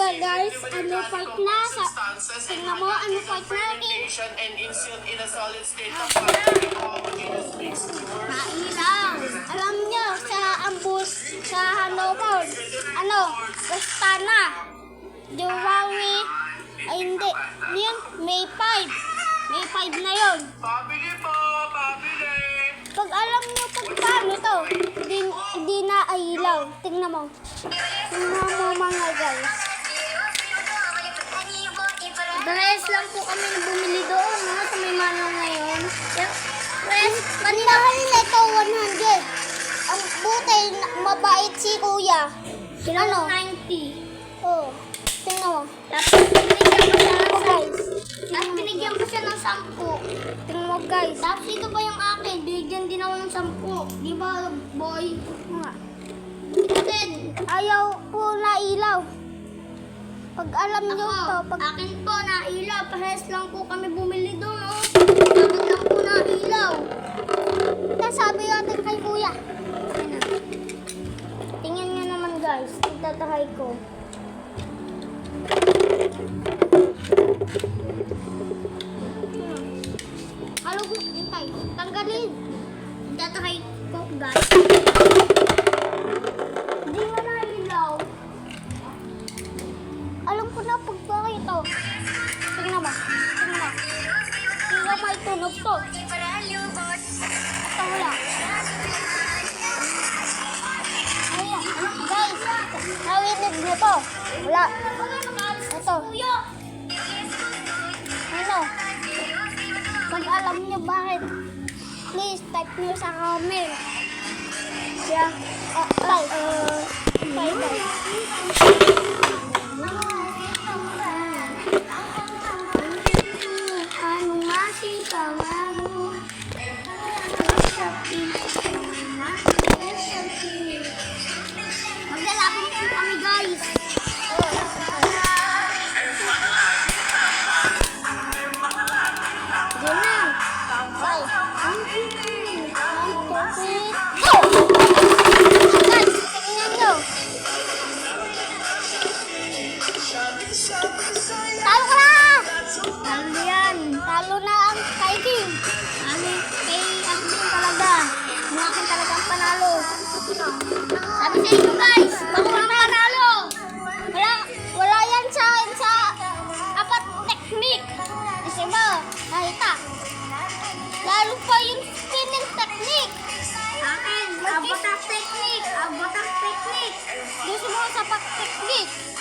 nga guys, ano part na sa tingnan mo, ano part natin. Mailang. Alam nyo, sa ambus, sa Hanover, ano, Pastana. Diwali, ay hindi, yun, May 5. May 5 na yun. Pabili po, pabili. Pag alam nyo kung paano to, hindi na ilaw. Tingnan mo. Tingnan mo mga guys. Dress lang po kami na bumili doon, no? Sa may manong ngayon. Dress, kanina kanina ito 100. Ang buti, mabait si kuya. Ano? 90. Oo. Tingnan mo. Tapos binigyan ko siya ng 10. Tingnan mo guys. Tapos ito pa yung akin. Binigyan din ako ng 10. Di ba boy? Then, ayaw po na ilaw. Pag alam nyo to, pag akin po na ilaw, parehas lang po kami bumili doon, oh. Dapat lang po na ilaw. Sabi natin kay kuya. Tingnan nyo naman guys, itatahay ko. Halo ko, hintay. Tanggalin. Itatahay ko guys. Hindi mo na ilaw. Alam ko na pag bakit ito. Tingnan mo. Tingnan mo. Tingnan mo itunog to. Ito wala. Ayan. Guys, nawinig nyo to. Wala. Ito. Ano? Pag alam nyo bakit, please type nyo sa comment. Yeah. Bye. Anong masika mo? Maglalapit po kami guys. Ganyan. Bye. Go! Guys, tingnan nyo. Talo ka na! Talo yan. Talo na ang kay Kim. Kay Agnes talaga. Mukha akin talaga ang panalo. Sabi sa inyo guys, bako ang panalo. Wala yan sa apat technique. Kasi ba, nakita. Lalo pa yung spinning technique. Akin, abotak technique. Gusto mo sa pak technique.